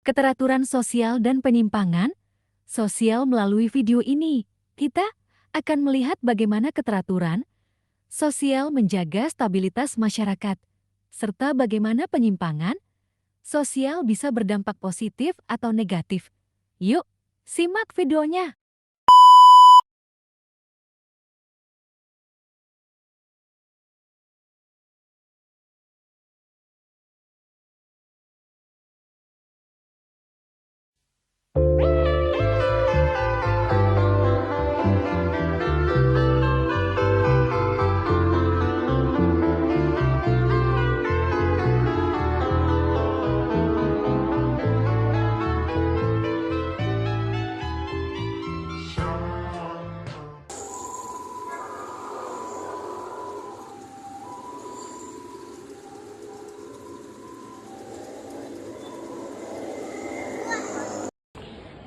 keteraturan sosial dan penyimpangan sosial melalui video ini. Kita akan melihat bagaimana keteraturan sosial menjaga stabilitas masyarakat, serta bagaimana penyimpangan sosial bisa berdampak positif atau negatif. Yuk, simak videonya.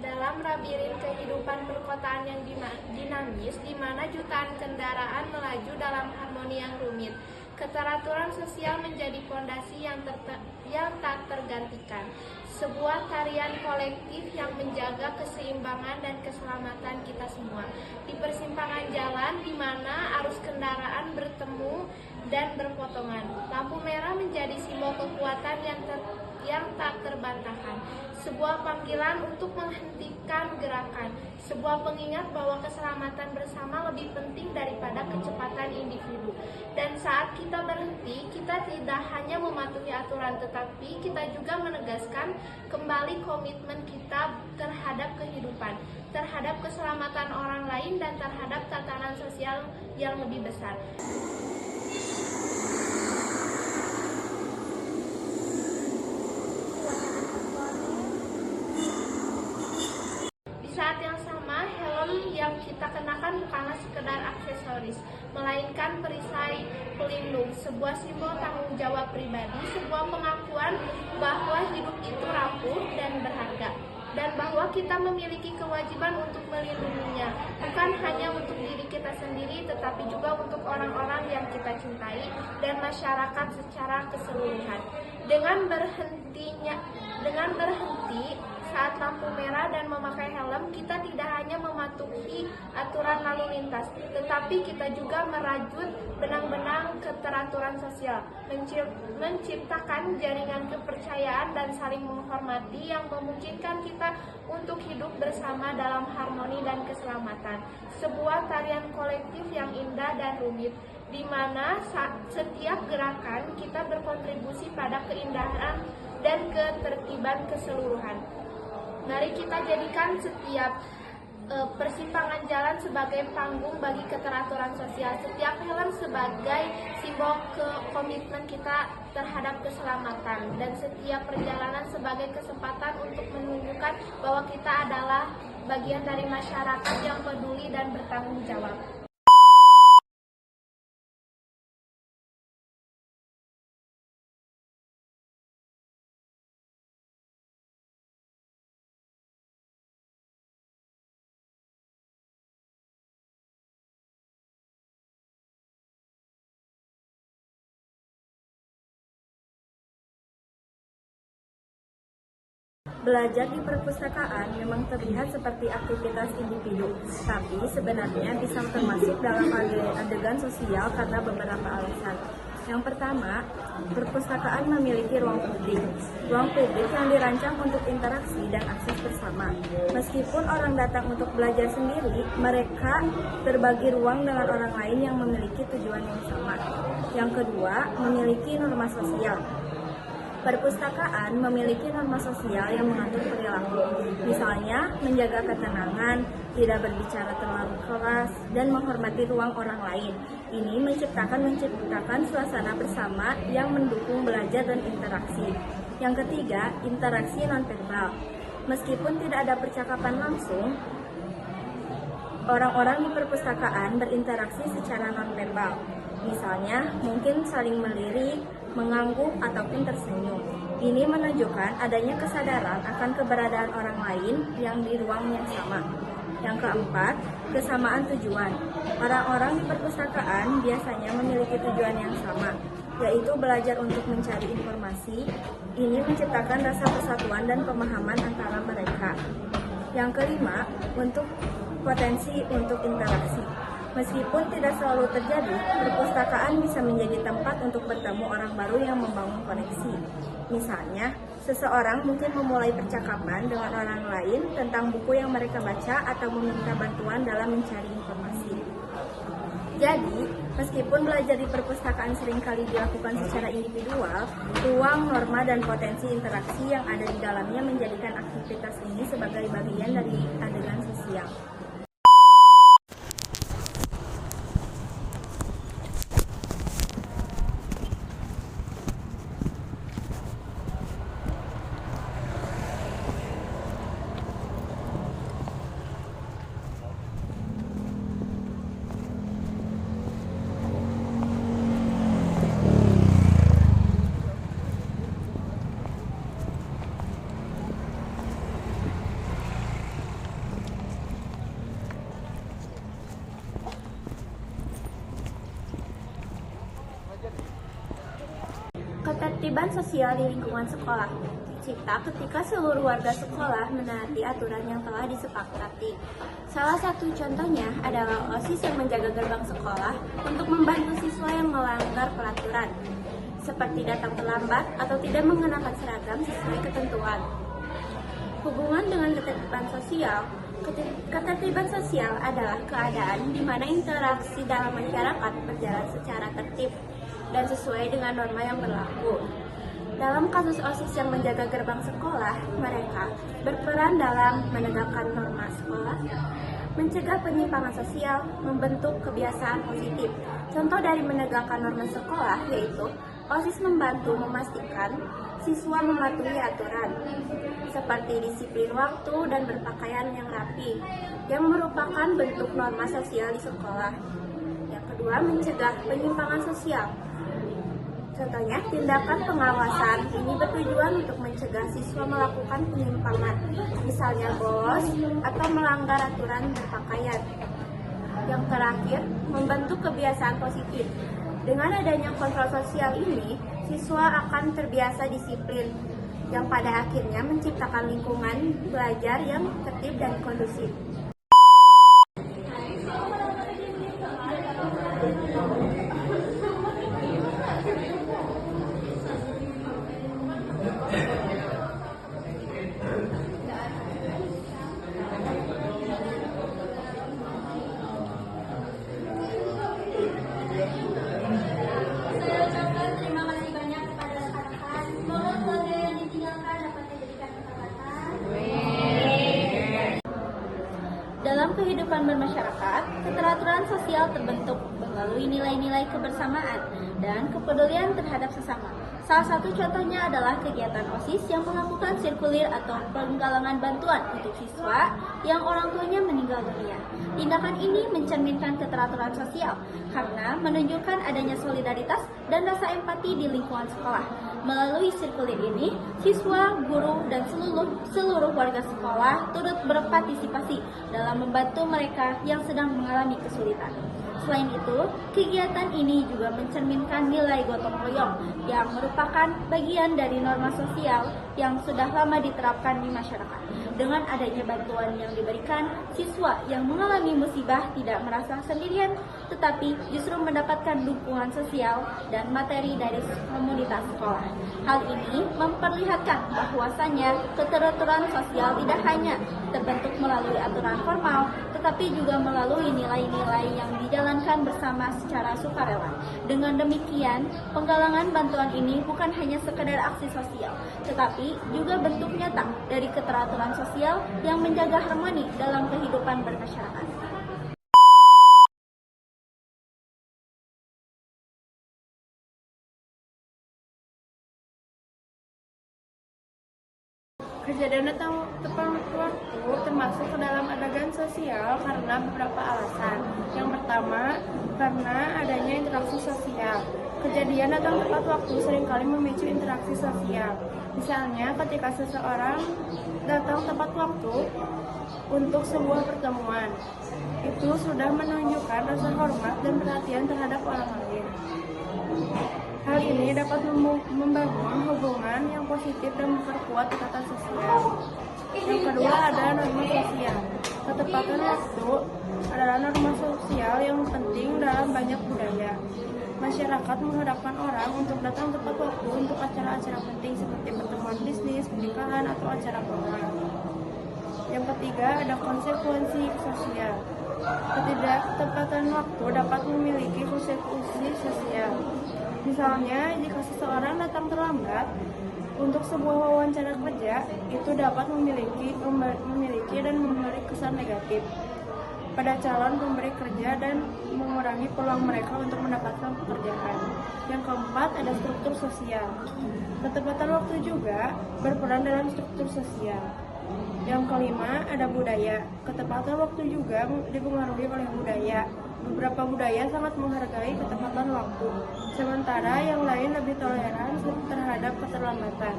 Dalam labirin kehidupan perkotaan yang dinamis, di mana jutaan kendaraan melaju dalam harmoni yang rumit, keteraturan sosial menjadi fondasi yang tak tergantikan. Sebuah tarian kolektif yang menjaga keseimbangan dan keselamatan kita semua. Di persimpangan jalan di mana arus kendaraan bertemu dan berpotongan, lampu merah menjadi simbol kekuatan yang tak terbantahkan. Sebuah panggilan untuk menghentikan gerakan, sebuah pengingat bahwa keselamatan bersama lebih penting daripada kecepatan individu. Dan saat kita berhenti, kita tidak hanya mematuhi aturan, tetapi kita juga menegaskan kembali komitmen kita terhadap kehidupan, terhadap keselamatan orang lain, dan terhadap tatanan sosial yang lebih besar. Saat yang sama, helm yang kita kenakan bukanlah sekedar aksesoris, melainkan perisai pelindung, sebuah simbol tanggung jawab pribadi, sebuah pengakuan bahwa hidup itu rapuh dan berharga, dan bahwa kita memiliki kewajiban untuk melindunginya, bukan hanya untuk diri kita sendiri, tetapi juga untuk orang-orang yang kita cintai dan masyarakat secara keseluruhan. Dengan berhenti saat lampu merah dan memakai helm, kita tidak hanya mematuhi aturan lalu lintas, tetapi kita juga merajut benang-benang keteraturan sosial, menciptakan jaringan kepercayaan dan saling menghormati yang memungkinkan kita untuk hidup bersama dalam harmoni dan keselamatan. Sebuah tarian kolektif yang indah dan rumit, di mana setiap gerakan kita berkontribusi pada keindahan dan ketertiban keseluruhan. Mari kita jadikan setiap persimpangan jalan sebagai panggung bagi keteraturan sosial, setiap helm sebagai simbol komitmen kita terhadap keselamatan, dan setiap perjalanan sebagai kesempatan untuk menunjukkan bahwa kita adalah bagian dari masyarakat yang peduli dan bertanggung jawab. Belajar di perpustakaan memang terlihat seperti aktivitas individu, tapi sebenarnya bisa termasuk dalam adegan sosial karena beberapa alasan. Yang pertama, perpustakaan memiliki ruang publik. Ruang publik yang dirancang untuk interaksi dan akses bersama. Meskipun orang datang untuk belajar sendiri, mereka berbagi ruang dengan orang lain yang memiliki tujuan yang sama. Yang kedua, memiliki norma sosial. Perpustakaan memiliki norma sosial yang mengatur perilaku, misalnya menjaga ketenangan, tidak berbicara terlalu keras, dan menghormati ruang orang lain. Ini menciptakan suasana bersama yang mendukung belajar dan interaksi. Yang ketiga, interaksi nonverbal. Meskipun tidak ada percakapan langsung, orang-orang di perpustakaan berinteraksi secara nonverbal. Misalnya, mungkin saling melirik, mengangguk, ataupun tersenyum. Ini menunjukkan adanya kesadaran akan keberadaan orang lain yang di ruang yang sama. Yang keempat, kesamaan tujuan. Orang-orang di perpustakaan biasanya memiliki tujuan yang sama, yaitu belajar untuk mencari informasi. Ini menciptakan rasa persatuan dan pemahaman antara mereka. Yang kelima, untuk potensi untuk interaksi. Meskipun tidak selalu terjadi, perpustakaan bisa menjadi tempat untuk bertemu orang baru yang membangun koneksi. Misalnya, seseorang mungkin memulai percakapan dengan orang lain tentang buku yang mereka baca atau meminta bantuan dalam mencari informasi. Jadi, meskipun belajar di perpustakaan seringkali dilakukan secara individual, ruang, norma, dan potensi interaksi yang ada di dalamnya menjadikan aktivitas ini sebagai bagian dari adegan sosial. Ketertiban sosial di lingkungan sekolah tercipta ketika seluruh warga sekolah menaati aturan yang telah disepakati. Salah satu contohnya adalah OSIS yang menjaga gerbang sekolah untuk membantu siswa yang melanggar peraturan, seperti datang terlambat atau tidak mengenakan seragam sesuai ketentuan. Hubungan dengan ketertiban sosial adalah keadaan di mana interaksi dalam masyarakat berjalan secara tertib dan sesuai dengan norma yang berlaku. Dalam kasus OSIS yang menjaga gerbang sekolah, mereka berperan dalam menegakkan norma sekolah, mencegah penyimpangan sosial, membentuk kebiasaan positif. Contoh dari menegakkan norma sekolah yaitu OSIS membantu memastikan siswa mematuhi aturan, seperti disiplin waktu dan berpakaian yang rapi, yang merupakan bentuk norma sosial di sekolah. Yang kedua, mencegah penyimpangan sosial. Contohnya, tindakan pengawasan ini bertujuan untuk mencegah siswa melakukan penyimpangan, misalnya bolos atau melanggar aturan berpakaian. Yang terakhir, membentuk kebiasaan positif. Dengan adanya kontrol sosial ini, siswa akan terbiasa disiplin, yang pada akhirnya menciptakan lingkungan belajar yang tertib dan kondusif. Dalam kehidupan bermasyarakat, keteraturan sosial terbentuk melalui nilai-nilai kebersamaan dan kepedulian terhadap sesama. Salah satu contohnya adalah kegiatan OSIS yang melakukan sirkulir atau penggalangan bantuan untuk siswa yang orang tuanya meninggal dunia. Tindakan ini mencerminkan keteraturan sosial karena menunjukkan adanya solidaritas dan rasa empati di lingkungan sekolah. Melalui sirkulir ini, siswa, guru, dan seluruh warga sekolah turut berpartisipasi dalam membantu mereka yang sedang mengalami kesulitan. Selain itu, kegiatan ini juga mencerminkan nilai gotong royong yang merupakan bagian dari norma sosial yang sudah lama diterapkan di masyarakat. Dengan adanya bantuan yang diberikan, siswa yang mengalami musibah tidak merasa sendirian, tetapi justru mendapatkan dukungan sosial dan materi dari komunitas sekolah. Hal ini memperlihatkan bahwasannya keteraturan sosial tidak hanya terbentuk melalui aturan formal, tetapi juga melalui nilai-nilai yang dijalankan bersama secara sukarela. Dengan demikian, penggalangan bantuan ini bukan hanya sekedar aksi sosial, tetapi juga bentuk nyata dari keteraturan sosial yang menjaga harmoni dalam kehidupan bermasyarakat. Kejadian tepat waktu termasuk ke dalam adegan sosial karena beberapa alasan. Yang pertama, karena adanya interaksi sosial. Kejadian datang tepat waktu seringkali memicu interaksi sosial. Misalnya, ketika seseorang datang tepat waktu untuk sebuah pertemuan, itu sudah menunjukkan rasa hormat dan perhatian terhadap orang lain. Hal ini dapat membangun hubungan yang positif dan memperkuat ikatan sosial. Yang kedua ada norma sosial. Ketepatan waktu adalah norma sosial yang penting dalam banyak budaya. Masyarakat mengharapkan orang untuk datang tepat waktu untuk acara-acara penting seperti pertemuan bisnis, pernikahan, atau acara formal. Yang ketiga ada konsekuensi sosial. Ketidaktepatan waktu dapat memiliki konsekuensi sosial. Misalnya, jika seseorang datang terlambat untuk sebuah wawancara kerja, itu dapat memiliki dan memberi kesan negatif pada calon pemberi kerja dan mengurangi peluang mereka untuk mendapatkan pekerjaan. Yang keempat, ada struktur sosial. Ketepatan waktu juga berperan dalam struktur sosial. Yang kelima, ada budaya. Ketepatan waktu juga dipengaruhi oleh budaya. Beberapa budaya sangat menghargai ketepatan waktu, sementara yang lain lebih toleran terhadap keterlambatan.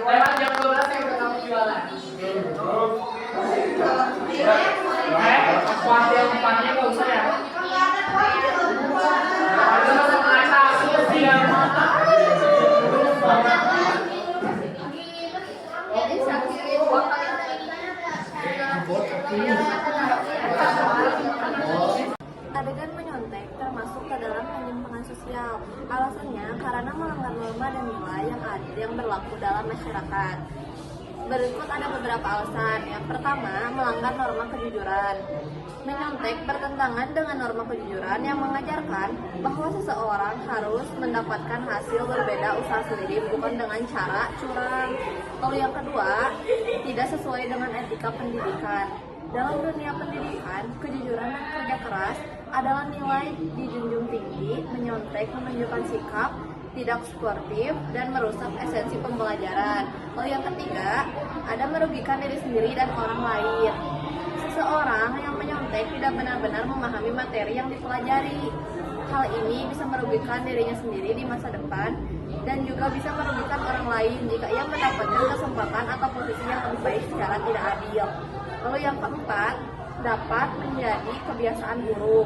Lewat jam 12 yang udah kamu jualan. Kuartil yang depannya nggak usah ya. Ada masalah sosial. Adegan menyontek termasuk ke dalam penyimpangan sosial. Alasannya karena melanggar norma dan nilai yang berlaku dalam masyarakat. Berikut ada beberapa alasan. Yang pertama, melanggar norma kejujuran. Menyontek bertentangan dengan norma kejujuran yang mengajarkan bahwa seseorang harus mendapatkan hasil berbeda usaha sendiri, bukan dengan cara curang. Lalu yang kedua, tidak sesuai dengan etika pendidikan. Dalam dunia pendidikan, kejujuran dan kerja keras adalah nilai dijunjung tinggi. Menyontek menunjukkan sikap tidak sportif dan merusak esensi pembelajaran. Lalu yang ketiga, ada merugikan diri sendiri dan orang lain. Seseorang yang menyontek tidak benar-benar memahami materi yang dipelajari. Hal ini bisa merugikan dirinya sendiri di masa depan dan juga bisa merugikan orang lain jika ia mendapatkan kesempatan atau posisi yang lebih baik secara tidak adil. Lalu yang keempat, dapat menjadi kebiasaan buruk.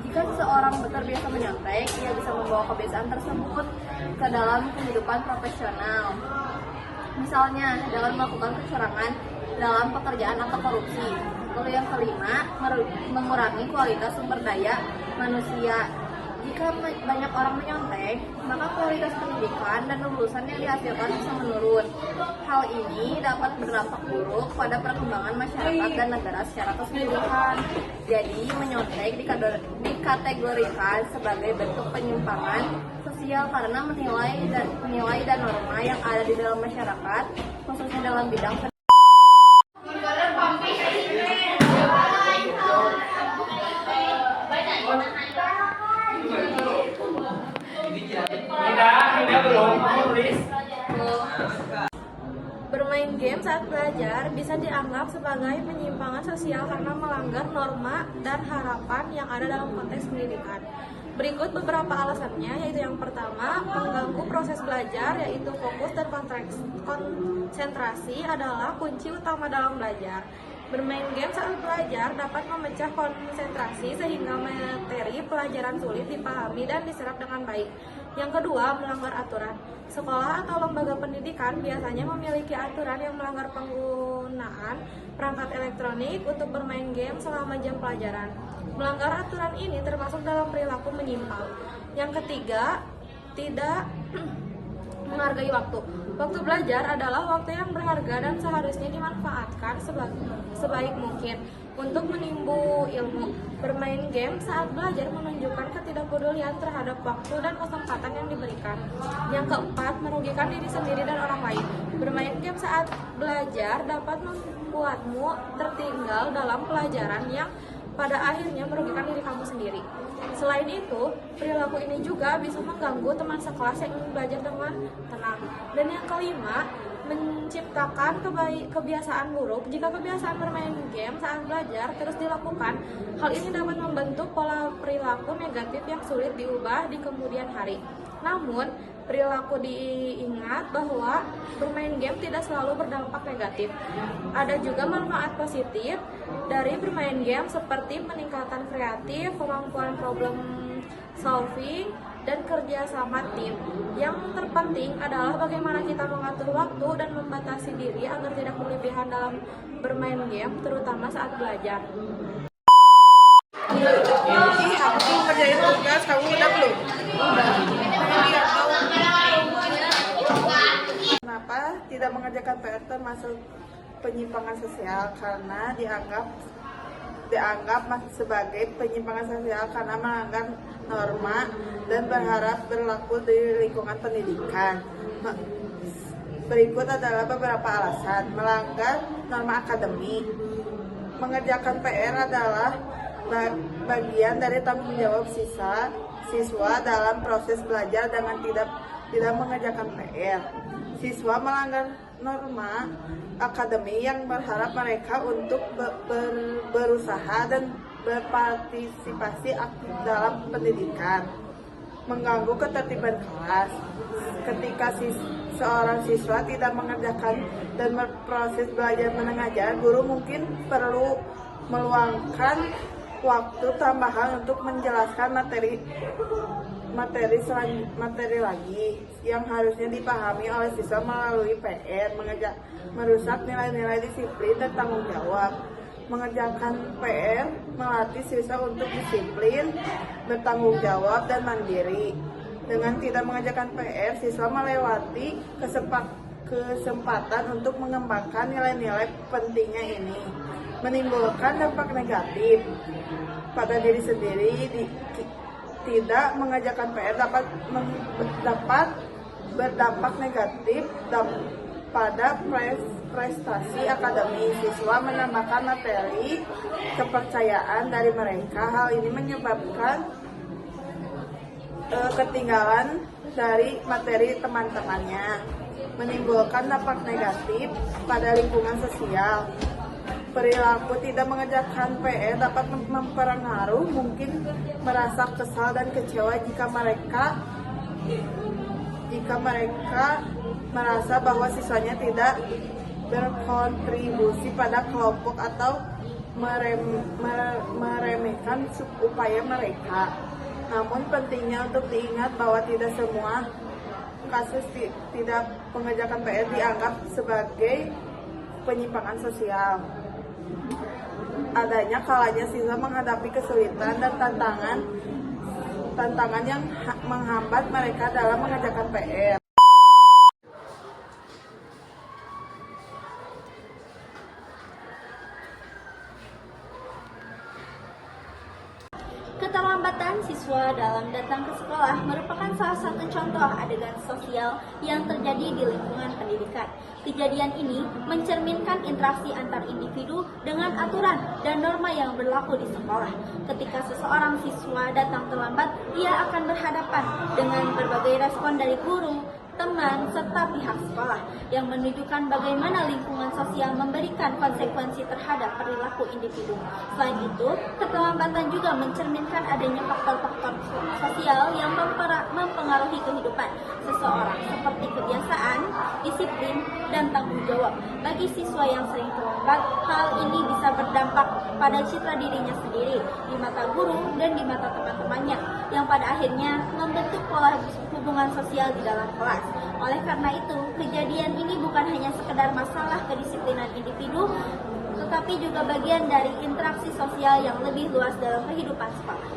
Jika seseorang terbiasa menyontek, ia bisa membawa kebiasaan tersebut ke dalam kehidupan profesional. Misalnya, dalam melakukan kecurangan dalam pekerjaan atau korupsi. Lalu yang kelima, mengurangi kualitas sumber daya manusia. Jika banyak orang menyontek, maka kualitas pendidikan dan lulusan yang dihasilkan bisa menurun. Hal ini dapat berdampak buruk pada perkembangan masyarakat dan negara secara keseluruhan. Jadi, menyontek dikategorikan sebagai bentuk penyimpangan sosial karena menilai dan norma yang ada di dalam masyarakat, khususnya dalam bidang Bermain game saat belajar bisa dianggap sebagai penyimpangan sosial karena melanggar norma dan harapan yang ada dalam konteks pendidikan. Berikut beberapa alasannya, yaitu yang pertama, mengganggu proses belajar, yaitu fokus dan konsentrasi adalah kunci utama dalam belajar. Bermain game saat belajar dapat memecah konsentrasi sehingga materi pelajaran sulit dipahami dan diserap dengan baik. Yang kedua, melanggar aturan. Sekolah atau lembaga pendidikan biasanya memiliki aturan yang melanggar penggunaan perangkat elektronik untuk bermain game selama jam pelajaran. Melanggar aturan ini termasuk dalam perilaku menyimpang. Yang ketiga, tidak menghargai waktu. Waktu belajar adalah waktu yang berharga dan seharusnya dimanfaatkan sebaik mungkin untuk menimbu ilmu. Bermain game saat belajar menunjukkan ketidakpedulian terhadap waktu dan kesempatan yang diberikan. menyenangkan. Yang keempat, merugikan diri sendiri dan orang lain. Bermain game saat belajar dapat membuatmu tertinggal dalam pelajaran yang pada akhirnya merugikan diri kamu sendiri. Selain itu, perilaku ini juga bisa mengganggu teman sekelas yang ingin belajar dengan tenang. Dan yang kelima, menciptakan kebiasaan buruk. Jika kebiasaan bermain game saat belajar terus dilakukan, hal ini dapat membentuk pola perilaku negatif yang sulit diubah di kemudian hari. Namun, perilaku diingat bahwa bermain game tidak selalu berdampak negatif. Ada juga manfaat positif dari bermain game seperti peningkatan kreatif, kemampuan problem solving, dan kerja sama tim. Yang terpenting adalah bagaimana kita mengatur waktu dan membatasi diri agar tidak berlebihan dalam bermain game, terutama saat belajar. Aku tuh kerjain tugas, kamu udah belum? Kenapa tidak mengerjakan PR termasuk penyimpangan sosial? Karena dianggap sebagai penyimpangan sosial karena melanggar norma dan berharap berlaku di lingkungan pendidikan. Berikut adalah beberapa alasan. Melanggar norma akademik. Mengerjakan PR adalah bagian dari tanggung jawab siswa dalam proses belajar dengan tidak mengerjakan PR. Siswa melanggar norma akademi yang berharap mereka untuk berusaha dan berpartisipasi aktif dalam pendidikan. Mengganggu ketertiban kelas. Ketika seorang siswa tidak mengerjakan dan proses belajar mengajar, guru mungkin perlu meluangkan waktu tambahan untuk menjelaskan materi lagi yang harusnya dipahami oleh siswa melalui PR. Merusak nilai-nilai disiplin dan tanggung jawab. Mengerjakan PR melatih siswa untuk disiplin, bertanggung jawab, dan mandiri. Dengan tidak mengerjakan PR, siswa melewati kesempatan untuk mengembangkan nilai-nilai pentingnya ini. Menimbulkan dampak negatif pada diri sendiri. Tidak mengerjakan PR dapat berdampak negatif pada prestasi akademis. Siswa menambahkan materi kepercayaan dari mereka. Hal ini menyebabkan ketinggalan dari materi teman-temannya. Menimbulkan dampak negatif pada lingkungan sosial. Perilaku tidak mengerjakan PR dapat mempengaruhi, mungkin merasa kesal dan kecewa jika mereka merasa bahwa siswanya tidak berkontribusi pada kelompok atau meremehkan upaya mereka. Namun pentingnya untuk diingat bahwa tidak semua kasus tidak mengerjakan PR dianggap sebagai penyimpangan sosial. Adanya kalanya siswa menghadapi kesulitan dan tantangan yang menghambat mereka dalam mengerjakan PR. Keterlambatan siswa dalam datang ke sekolah merupakan salah satu contoh adegan sosial yang terjadi di lingkungan pendidikan. Kejadian ini mencerminkan interaksi antar individu dengan aturan dan norma yang berlaku di sekolah. Ketika seseorang siswa datang terlambat, ia akan berhadapan dengan berbagai respon dari guru, teman, serta pihak sekolah yang menunjukkan bagaimana lingkungan sosial memberikan konsekuensi terhadap perilaku individu. Selain itu, keterlambatan juga mencerminkan adanya faktor-faktor sosial yang mempengaruhi kehidupan seseorang seperti kebiasaan, disiplin, dan tanggung jawab. Bagi siswa yang sering terlambat, hal ini bisa berdampak pada citra dirinya sendiri, di mata guru, dan di mata teman-temannya, yang pada akhirnya membentuk pola hubungan sosial di dalam kelas. Oleh karena itu, kejadian ini bukan hanya sekedar masalah kedisiplinan individu, tetapi juga bagian dari interaksi sosial yang lebih luas dalam kehidupan sekolah.